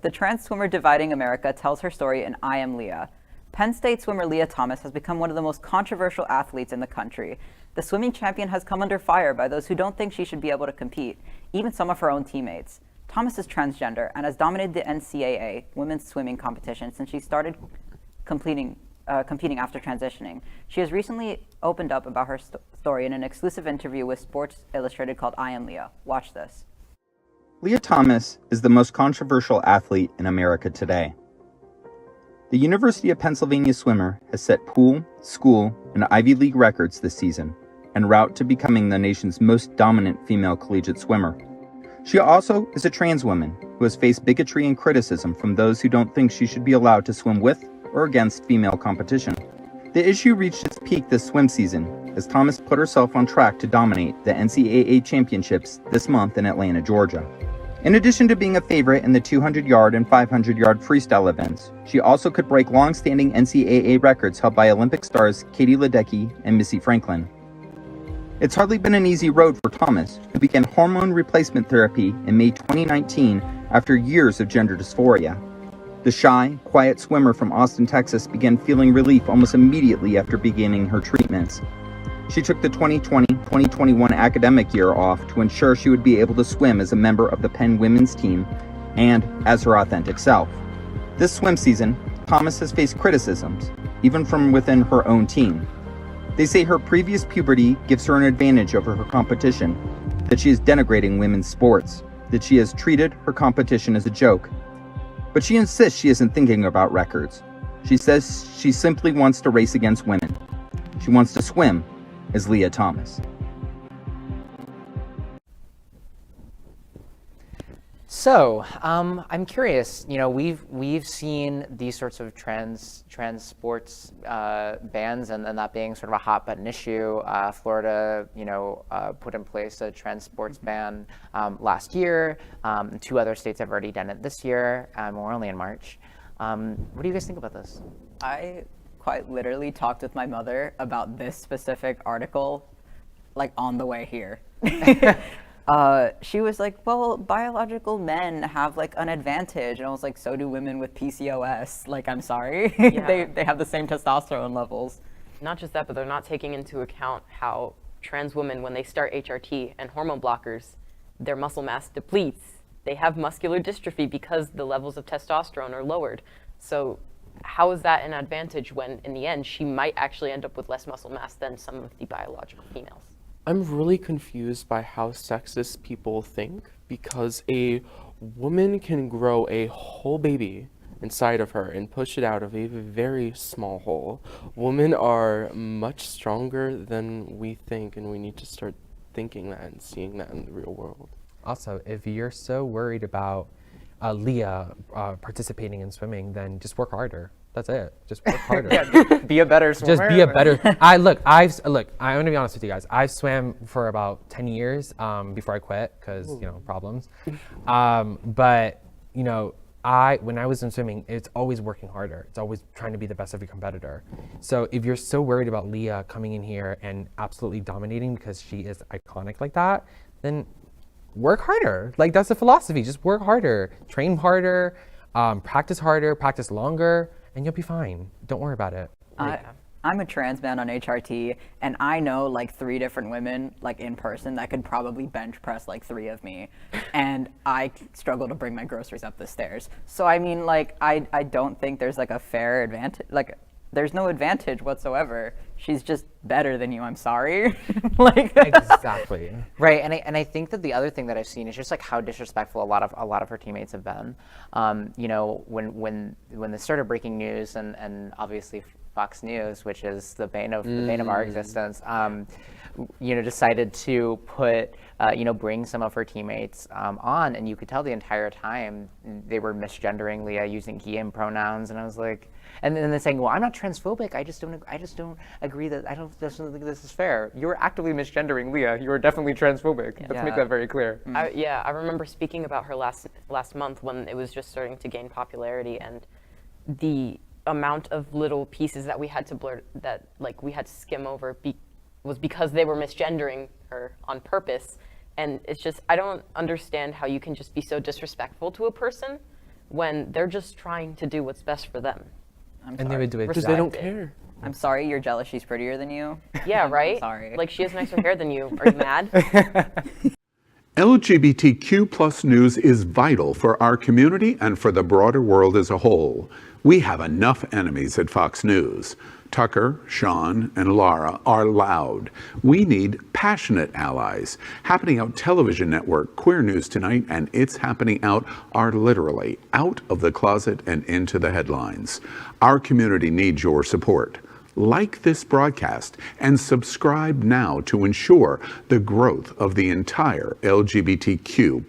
the trans swimmer dividing America tells her story in I Am Lia. Penn State swimmer Lia Thomas has become one of the most controversial athletes in the country. The swimming champion has come under fire by those who don't think she should be able to compete, even some of her own teammates. Thomas is transgender and has dominated the NCAA women's swimming competition since she started competing after transitioning. She has recently opened up about her story in an exclusive interview with Sports Illustrated called I Am Lia. Watch this. Lia Thomas is the most controversial athlete in America today. The University of Pennsylvania swimmer has set pool, school, and Ivy League records this season, en route to becoming the nation's most dominant female collegiate swimmer. She also is a trans woman who has faced bigotry and criticism from those who don't think she should be allowed to swim with or against female competition. The issue reached its peak this swim season as Thomas put herself on track to dominate the NCAA championships this month in Atlanta, Georgia. In addition to being a favorite in the 200-yard and 500-yard freestyle events, she also could break long-standing NCAA records held by Olympic stars Katie Ledecky and Missy Franklin. It's hardly been an easy road for Thomas, who began hormone replacement therapy in May 2019 after years of gender dysphoria. The shy, quiet swimmer from Austin, Texas began feeling relief almost immediately after beginning her treatments. She took the 2020-2021 academic year off to ensure she would be able to swim as a member of the Penn women's team and as her authentic self. This swim season, Thomas has faced criticisms, even from within her own team. They say her previous puberty gives her an advantage over her competition, that she is denigrating women's sports, that she has treated her competition as a joke. But she insists she isn't thinking about records. She says she simply wants to race against women. She wants to swim as Lia Thomas. So, I'm curious. You know, we've seen these sorts of trans sports bans, and that being sort of a hot button issue. Florida, put in place a trans sports ban last year. 2 other states have already done it this year. We're only in March. What do you guys think about this? I quite literally talked with my mother about this specific article, like on the way here. She was like, well, biological men have like an advantage. And I was like, so do women with PCOS. Like, I'm sorry. Yeah. they have the same testosterone levels. Not just that, but they're not taking into account how trans women, when they start HRT and hormone blockers, their muscle mass depletes. They have muscular dystrophy because the levels of testosterone are lowered. So how is that an advantage when, in the end, she might actually end up with less muscle mass than some of the biological females? I'm really confused by how sexist people think, because a woman can grow a whole baby inside of her and push it out of a very small hole. Women are much stronger than we think, and we need to start thinking that and seeing that in the real world. Also, if you're so worried about Lia participating in swimming, then just work harder. That's it. Just work harder. Yeah, be a better swimmer. Just be a better. I'm gonna be honest with you guys. I swam for about 10 years before I quit because problems. But when I was in swimming, it's always working harder. It's always trying to be the best of your competitor. So if you're so worried about Lia coming in here and absolutely dominating because she is iconic like that, then work harder. Like, that's the philosophy. Just work harder, train harder, practice harder, practice longer, and you'll be fine. Don't worry about it. I'm a trans man on HRT, and I know like 3 different women, like in person, that could probably bench press like 3 of me, and I struggle to bring my groceries up the stairs. So I mean, like, I don't think there's like a fair advantage. Like, there's no advantage whatsoever. She's just better than you. I'm sorry. Like, Exactly. Right, and I think that the other thing that I've seen is just like how disrespectful a lot of her teammates have been. When they started breaking news, and obviously Fox News, which is the bane of our existence, decided to put bring some of her teammates on, and you could tell the entire time they were misgendering Lia, using he him pronouns, and I was like, and then they're saying, well, I'm not transphobic. I just don't agree that I don't think this is fair. You're actively misgendering Lia. You are definitely transphobic. Let's make that very clear. I remember speaking about her last month when it was just starting to gain popularity, and the amount of little pieces that we had to blur, that like we had to skim over, was because they were misgendering her on purpose. And it's just, I don't understand how you can just be so disrespectful to a person when they're just trying to do what's best for them. I'm And they sorry. would do it Because they don't Respect it. care. I'm sorry you're jealous she's prettier than you. Yeah, I'm right? sorry. Like, she has nicer hair than you. Are you mad? LGBTQ+ news is vital for our community and for the broader world as a whole. We have enough enemies at Fox News. Tucker, Sean, and Laura are loud. We need passionate allies. Happening Out Television Network, Queer News Tonight, and It's Happening Out are literally out of the closet and into the headlines. Our community needs your support. Like this broadcast and subscribe now to ensure the growth of the entire LGBTQ+